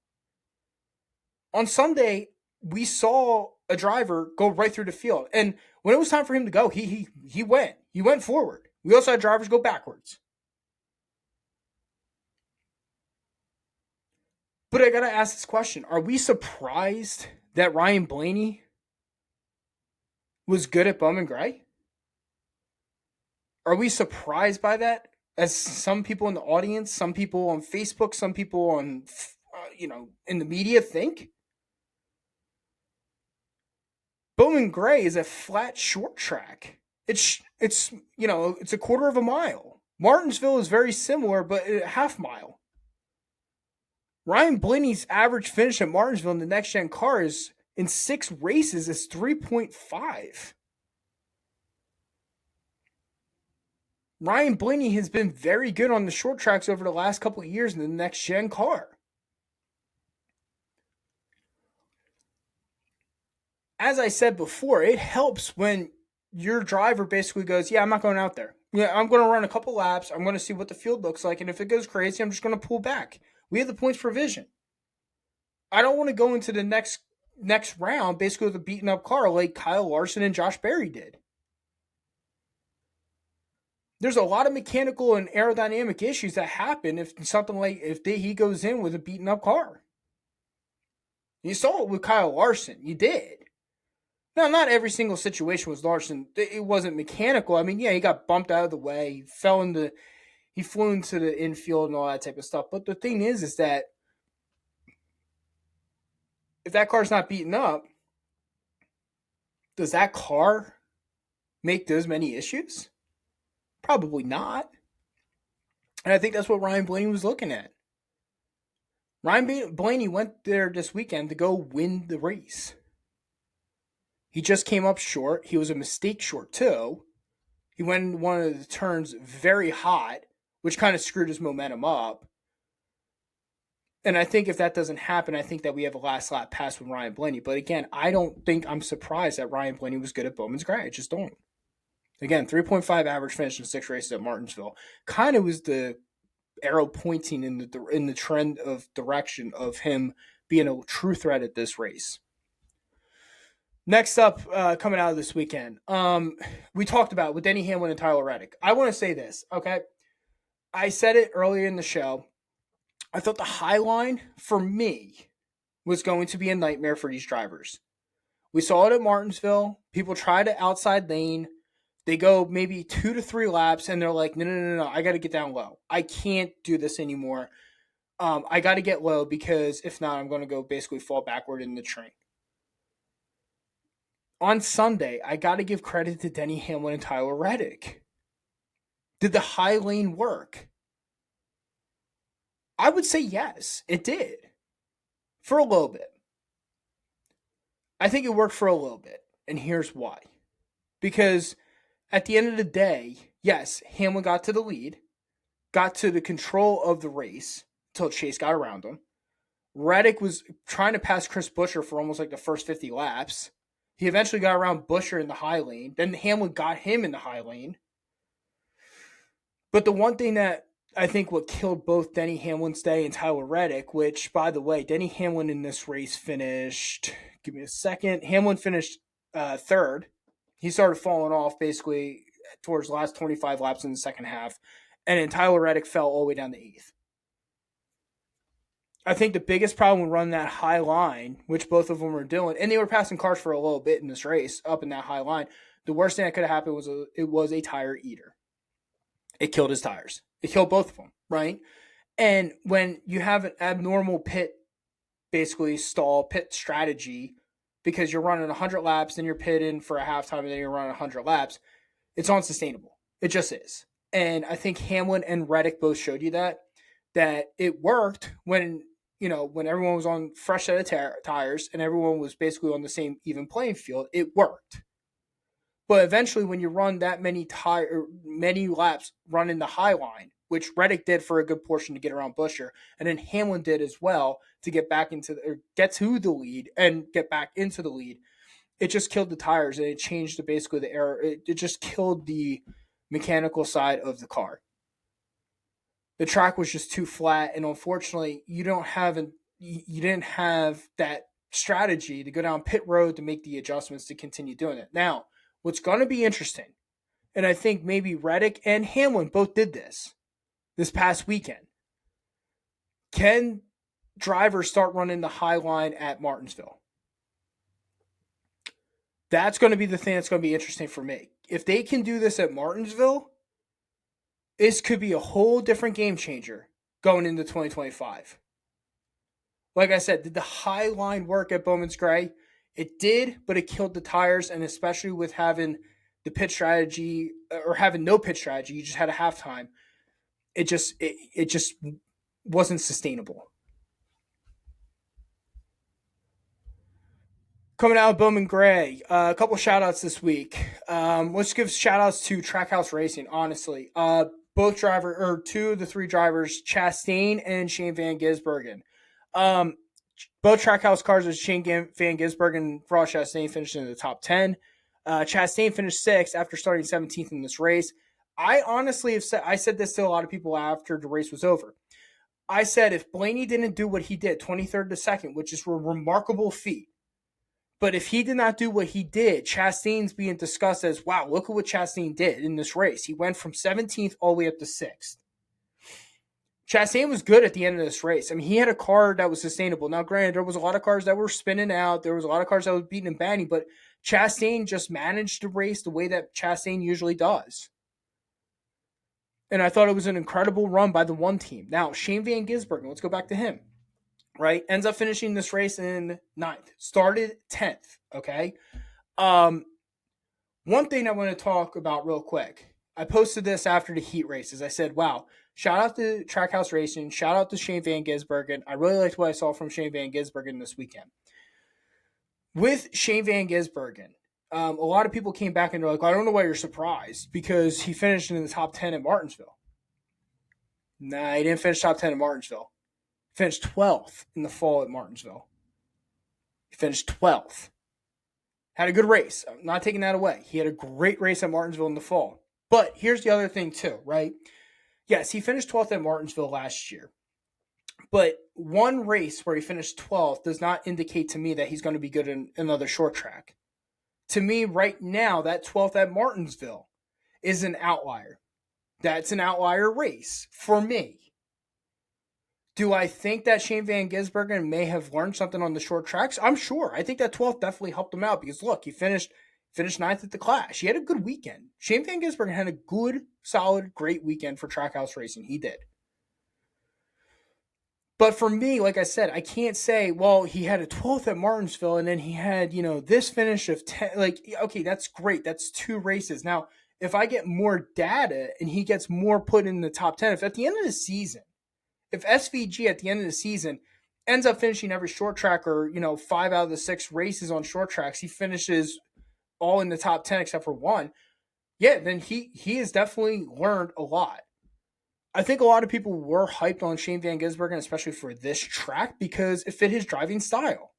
On Sunday, we saw a driver go right through the field. And when it was time for him to go, he went. He went forward. We also had drivers go backwards. But I got to ask this question. Are we surprised that Ryan Blaney was good at Bowman Gray? Are we surprised by that? As some people in the audience, some people on Facebook, some people on, in the media think? Bowman Gray is a flat short track. It's a quarter of a mile. Martinsville is very similar, but a half mile. Ryan Blaney's average finish at Martinsville in the next-gen car is, in 6 races, is 3.5. Ryan Blaney has been very good on the short tracks over the last couple of years in the next-gen car. As I said before, it helps when your driver basically goes, yeah, I'm not going out there. Yeah, I'm going to run a couple laps. I'm going to see what the field looks like. And if it goes crazy, I'm just going to pull back. We have the points provision. I don't want to go into the next round basically with a beaten up car like Kyle Larson and Josh Berry did. There's a lot of mechanical and aerodynamic issues that happen if he goes in with a beaten up car. You saw it with Kyle Larson. You did. Now, not every single situation was Larson. It wasn't mechanical. I mean, yeah, he got bumped out of the way. He flew into the infield and all that type of stuff. But the thing is that if that car's not beaten up, does that car make those many issues? Probably not. And I think that's what Ryan Blaney was looking at. Ryan Blaney went there this weekend to go win the race. He just came up short. He was a mistake short, too. He went in one of the turns very hot, which kind of screwed his momentum up. And I think if that doesn't happen, I think that we have a last lap pass with Ryan Blaney. But again, I don't think I'm surprised that Ryan Blaney was good at Bowman's Gray. I just don't. Again, 3.5 average finish in 6 races at Martinsville. Kind of was the arrow pointing in the trend of direction of him being a true threat at this race. Next up, coming out of this weekend, we talked about with Denny Hamlin and Tyler Reddick. I want to say this, okay? I said it earlier in the show. I thought the high line for me was going to be a nightmare for these drivers. We saw it at Martinsville. People try to outside lane. They go maybe 2 to 3 laps, and they're like, no, I got to get down low. I can't do this anymore. I got to get low because if not, I'm going to go basically fall backward in the train. On Sunday, I got to give credit to Denny Hamlin and Tyler Reddick. Did the high lane work? I would say yes, it did. For a little bit. I think it worked for a little bit, and here's why. Because at the end of the day, yes, Hamlin got to the lead, got to the control of the race until Chase got around him. Reddick was trying to pass Chris Buescher for almost like the first 50 laps. He eventually got around Buescher in the high lane. Then Hamlin got him in the high lane. But the one thing that I think what killed both Denny Hamlin's day and Tyler Reddick, which, by the way, Denny Hamlin in this race finished, give me a second, Hamlin finished third. He started falling off basically towards the last 25 laps in the second half. And then Tyler Reddick fell all the way down to 8th. I think the biggest problem with running that high line, which both of them were doing, and they were passing cars for a little bit in this race up in that high line, the worst thing that could have happened was it was a tire eater. It killed his tires. It killed both of them, right? And when you have an abnormal pit strategy, because you're running 100 laps, then you're pitting for a halftime, and then you're running 100 laps, it's unsustainable. It just is. And I think Hamlin and Reddick both showed you that it worked when everyone was on fresh set of tires and everyone was basically on the same even playing field. It worked. But eventually, when you run that many laps running the high line, which Reddick did for a good portion to get around Buescher, and then Hamlin did as well to get to the lead and get back into the lead, it just killed the tires and it changed basically the air. It just killed the mechanical side of the car. The track was just too flat, and unfortunately, you didn't have that strategy to go down pit road to make the adjustments to continue doing it. Now, what's going to be interesting, and I think maybe Reddick and Hamlin both did this past weekend. Can drivers start running the high line at Martinsville? That's going to be the thing that's going to be interesting for me. If they can do this at Martinsville, this could be a whole different game changer going into 2025. Like I said, did the high line work at Bowman's Gray? It did, but it killed the tires, and especially with having the pit strategy or having no pit strategy, you just had a halftime. It just wasn't sustainable. Coming out of Bowman Gray, a couple shout outs this week. Let's give shout outs to Trackhouse Racing, honestly. Both two of the 3 drivers, Chastain and Shane Van Gisbergen. Both Trackhouse cars with Shane Van Gisbergen and Ross Chastain finished in the top 10. Chastain finished 6th after starting 17th in this race. I honestly I said this to a lot of people after the race was over. I said if Blaney didn't do what he did, 23rd to 2nd, which is a remarkable feat, but if he did not do what he did, Chastain's being discussed as, wow, look at what Chastain did in this race. He went from 17th all the way up to 6th. Chastain was good at the end of this race. I mean, he had a car that was sustainable. Now, granted, there was a lot of cars that were spinning out. There was a lot of cars that were beating and banging, but Chastain just managed the race the way that Chastain usually does. And I thought it was an incredible run by the one team. Now, Shane Van Gisbergen, let's go back to him. right? Ends up finishing this race in ninth. Started 10th, okay? Um, One thing I want to talk about real quick. I posted this after the heat races. I said, wow, shout out to Trackhouse Racing. Shout out to Shane Van Gisbergen. I really liked what I saw from Shane Van Gisbergen this weekend. With Shane Van Gisbergen, a lot of people came back and they're like, I don't know why you're surprised because he finished in the top 10 at Martinsville. Nah, he didn't finish top 10 at Martinsville. He finished 12th in the fall at Martinsville. He finished 12th. Had a good race. I'm not taking that away. He had a great race at Martinsville in the fall. But here's the other thing, too, right? Yes, he finished 12th at Martinsville last year. But one race where he finished 12th does not indicate to me that he's going to be good in another short track. To me, right now, that 12th at Martinsville is an outlier. That's an outlier race for me. Do I think that Shane Van Gisbergen may have learned something on the short tracks? I'm sure. I think that 12th definitely helped him out because look, he finished ninth at the Clash. He had a good weekend. Shane Van Gisbergen had a good, solid, great weekend for Trackhouse Racing. He did. But for me, like I said, I can't say, well, he had a 12th at Martinsville and then he had, this finish of 10. Like, okay, that's great. That's two races. Now, if I get more data and he gets more put in the top 10, if at the end of the season, if SVG at the end of the season ends up finishing every short track or, 5 out of the 6 races on short tracks, he finishes all in the top 10 except for one, yeah, then he has definitely learned a lot. I think a lot of people were hyped on Shane Van Gisbergen, especially for this track, because it fit his driving style.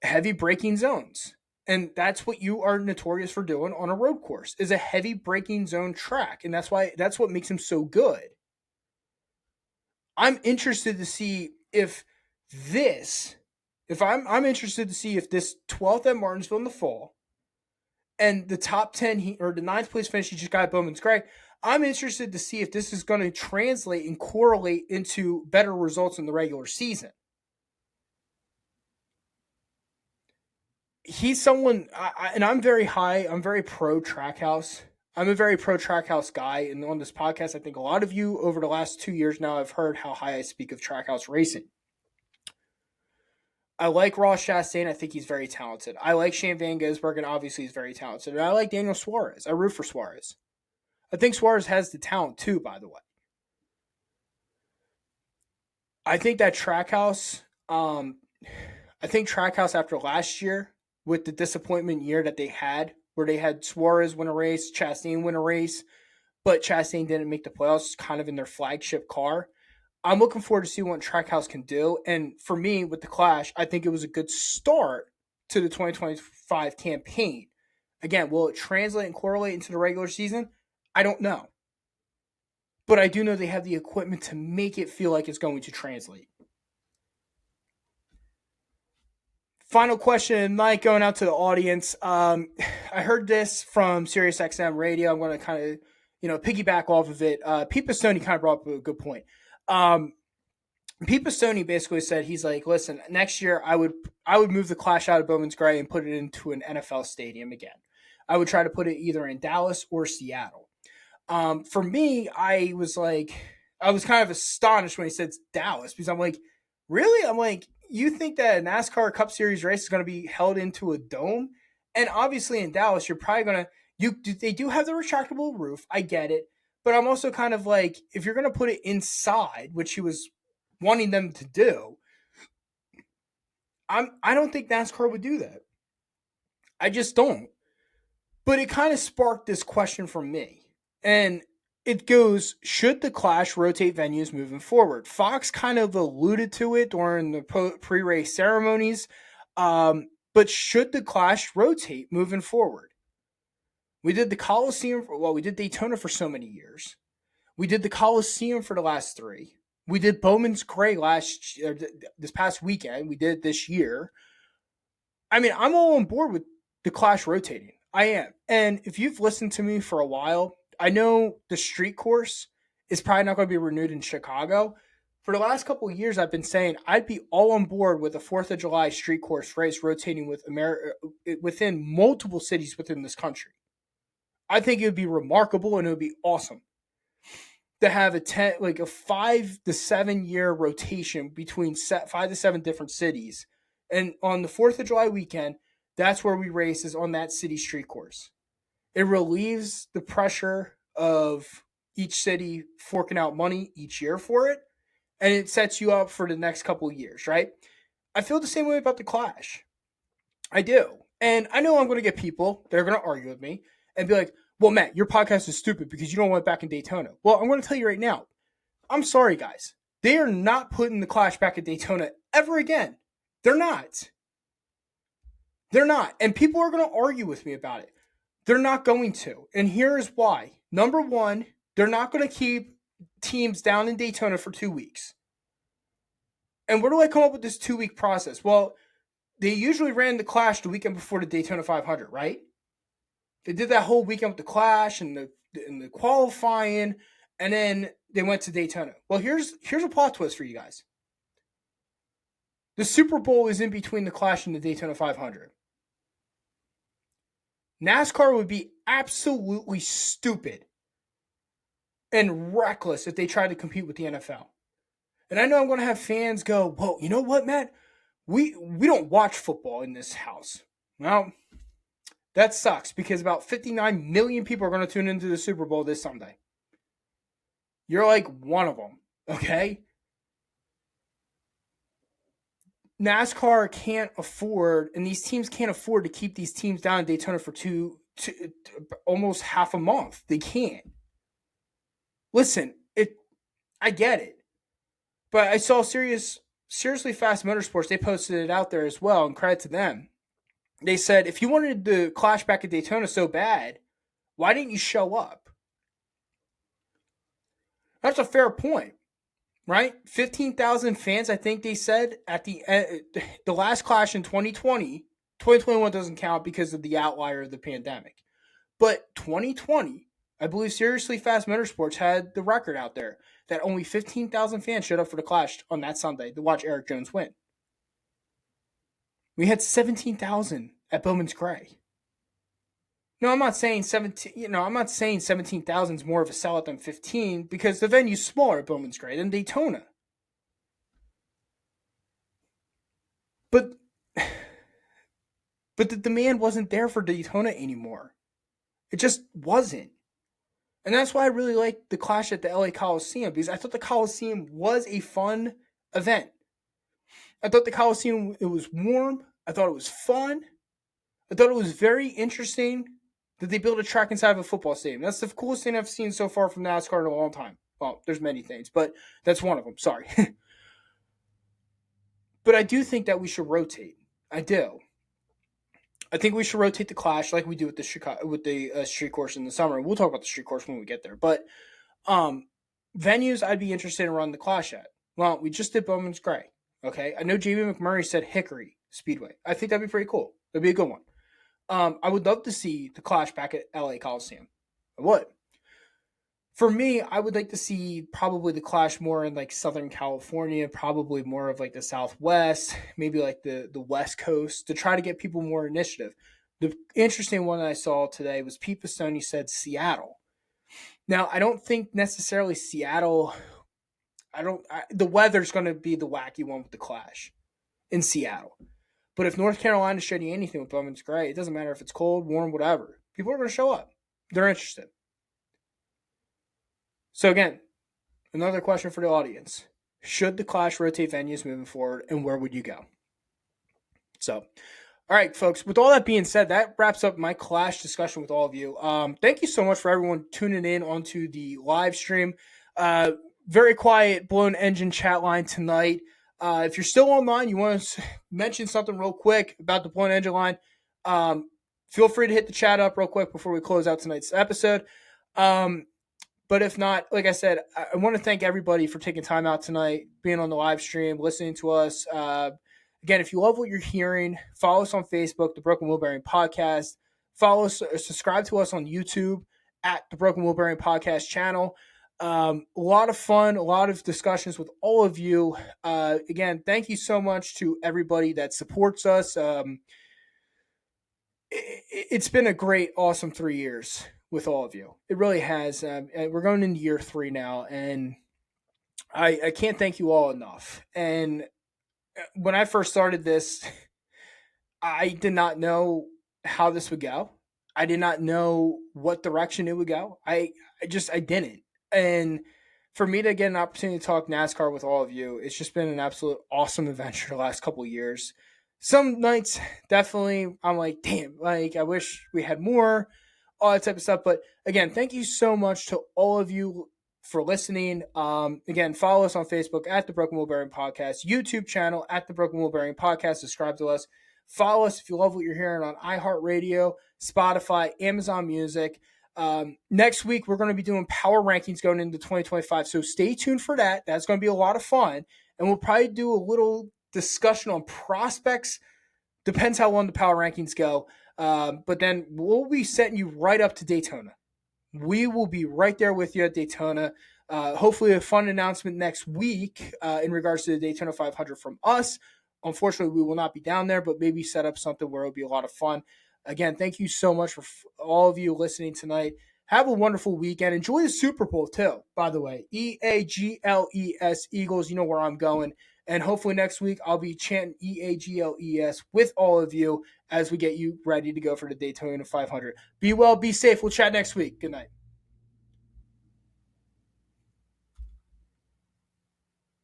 Heavy braking zones. And that's what you are notorious for doing on a road course, is a heavy braking zone track. And that's what makes him so good. I'm interested to see if I'm interested to see if this 12th at Martinsville in the fall and the top 10 or the 9th place finish he just got at Bowman Gray, I'm interested to see if this is going to translate and correlate into better results in the regular season. He's someone, and I'm very pro Trackhouse. I'm a very pro Trackhouse guy, and on this podcast, I think a lot of you over the last 2 years now have heard how high I speak of Trackhouse Racing. I like Ross Chastain. I think he's very talented. I like Shane Van Gisbergen. Obviously, he's very talented. And I like Daniel Suarez. I root for Suarez. I think Suarez has the talent too, by the way. I think that Trackhouse, after last year, with the disappointment year that they had, where they had Suarez win a race, Chastain win a race, but Chastain didn't make the playoffs, kind of in their flagship car. I'm looking forward to see what Trackhouse can do. And for me, with the Clash, I think it was a good start to the 2025 campaign. Again, will it translate and correlate into the regular season? I don't know. But I do know they have the equipment to make it feel like it's going to translate. Final question, Mike, going out to the audience. I heard this from SiriusXM Radio. I'm going to kind of, piggyback off of it. Pete Pistone kind of brought up a good point. Pete Pistone basically said, he's like, listen, next year I would move the Clash out of Bowman Gray and put it into an NFL stadium again. I would try to put it either in Dallas or Seattle. For me, I was kind of astonished when he said Dallas, because I'm like, really? I'm like, you think that a NASCAR Cup Series race is going to be held into a dome? And obviously in Dallas, you're probably going to, they do have the retractable roof. I get it. But I'm also kind of like, if you're going to put it inside, which he was wanting them to do, I don't think NASCAR would do that. I just don't. But it kind of sparked this question from me. And it goes, should the Clash rotate venues moving forward? Fox kind of alluded to it during the pre-race ceremonies. But should the Clash rotate moving forward? We did the Coliseum, we did Daytona for so many years. We did the Coliseum for the last 3. We did Bowman's Gray this past weekend. We did it this year. I mean, I'm all on board with the Clash rotating. I am. And if you've listened to me for a while, I know the street course is probably not going to be renewed in Chicago. For the last couple of years, I've been saying I'd be all on board with a 4th of July street course race rotating with within multiple cities within this country. I think it would be remarkable and it would be awesome. to have a 5 to 7 year rotation between 5 to 7 different cities. And on the 4th of July weekend, that's where we race, is on that city street course. It relieves the pressure of each city forking out money each year for it, and it sets you up for the next couple of years, right? I feel the same way about the Clash. I do. And I know I'm going to get people that are going to argue with me and be like, well, Matt, your podcast is stupid because you don't want it back in Daytona. Well, I'm going to tell you right now, I'm sorry, guys. They are not putting the Clash back at Daytona ever again. They're not. They're not. And people are going to argue with me about it. They're not going to. And here is why. Number one, they're not going to keep teams down in Daytona for 2 weeks. And where do I come up with this 2-week process? Well, they usually ran the Clash the weekend before the Daytona 500, right? They did that whole weekend with the Clash and the qualifying, and then they went to Daytona. Well, here's a plot twist for you guys. The Super Bowl is in between the Clash and the Daytona 500. NASCAR would be absolutely stupid and reckless if they tried to compete with the NFL. And I know I'm going to have fans go, well, you know what, Matt? We don't watch football in this house. Well, that sucks because about 59 million people are going to tune into the Super Bowl this Sunday. You're like one of them, okay? NASCAR can't afford, and these teams can't afford to keep these teams down in Daytona for almost half a month. They can't. Listen, I get it. But I saw Seriously Fast Motorsports, they posted it out there as well, and credit to them. They said, if you wanted the Clash back at Daytona so bad, why didn't you show up? That's a fair point, right? 15,000 fans, I think they said, at the last Clash in 2020. 2021 doesn't count because of the outlier of the pandemic. But 2020, I believe Seriously Fast Motorsports had the record out there that only 15,000 fans showed up for the Clash on that Sunday to watch Eric Jones win. We had 17,000 at Bowman's Gray. No, I'm not saying 17. I'm not saying 17,000 is more of a sellout than 15 because the venue's smaller at Bowman's Gray than Daytona. But the demand wasn't there for Daytona anymore. It just wasn't. And that's why I really liked the Clash at the LA Coliseum, because I thought the Coliseum was a fun event. I thought the Coliseum, it was warm. I thought it was fun. I thought it was very interesting that they built a track inside of a football stadium. That's the coolest thing I've seen so far from NASCAR in a long time. Well, there's many things, but that's one of them. Sorry. But I do think that we should rotate. I do. I think we should rotate the Clash like we do with the street course in the summer. We'll talk about the street course when we get there. But venues I'd be interested in running the Clash at. Well, we just did Bowman's Gray. Okay, I know JB McMurray said Hickory Speedway. I think that'd be pretty cool. That'd be a good one. I would love to see the Clash back at LA Coliseum. I would. For me, I would like to see probably the Clash more in like Southern California, probably more of like the Southwest, maybe like the West Coast, to try to get people more initiative. The interesting one that I saw today was Pete Pistone said Seattle. Now, I don't think necessarily Seattle. The weather's going to be the wacky one with the Clash in Seattle. But if North Carolina's showing anything with Bowman's Gray, it doesn't matter if it's cold, warm, whatever. People are going to show up. They're interested. So again, another question for the audience. Should the Clash rotate venues moving forward, and where would you go? So, all right, folks, with all that being said, that wraps up my Clash discussion with all of you. Thank you so much for everyone tuning in onto the live stream. Very quiet blown engine chat line tonight. If you're still online, you want to mention something real quick about the blown engine line, feel free to hit the chat up real quick before we close out tonight's episode. But if not, like I said, I want to thank everybody for taking time out tonight, being on the live stream, listening to us. Again, if you love what you're hearing, follow us on Facebook, The Broken Wheel Bearing Podcast. Follow us, subscribe to us on YouTube at The Broken Wheel Bearing Podcast channel. A lot of fun, a lot of discussions with all of you. Again, thank you so much to everybody that supports us. It's been a great, awesome 3 years with all of you. It really has. And we're going into year 3 now, and I can't thank you all enough. And when I first started this, I did not know how this would go. I did not know what direction it would go. I didn't. And for me to get an opportunity to talk NASCAR with all of you, it's just been an absolute awesome adventure the last couple of years. Some nights, definitely, I'm like, damn, like I wish we had more, all that type of stuff. But again, thank you so much to all of you for listening. Again, follow us on Facebook at the Broken Wheel Bearing Podcast, YouTube channel at the Broken Wheel Bearing Podcast. Subscribe to us. Follow us if you love what you're hearing on iHeartRadio, Spotify, Amazon Music. Next week, we're going to be doing power rankings going into 2025. So stay tuned for that. That's going to be a lot of fun. And we'll probably do a little discussion on prospects. Depends how long the power rankings go. But then we'll be setting you right up to Daytona. We will be right there with you at Daytona. Hopefully a fun announcement next week in regards to the Daytona 500 from us. Unfortunately, we will not be down there, but maybe set up something where it'll be a lot of fun. Again, thank you so much for all of you listening tonight. Have a wonderful weekend. Enjoy the Super Bowl, too, by the way. EAGLES, Eagles. You know where I'm going. And hopefully next week I'll be chanting EAGLES with all of you as we get you ready to go for the Daytona 500. Be well, be safe. We'll chat next week. Good night.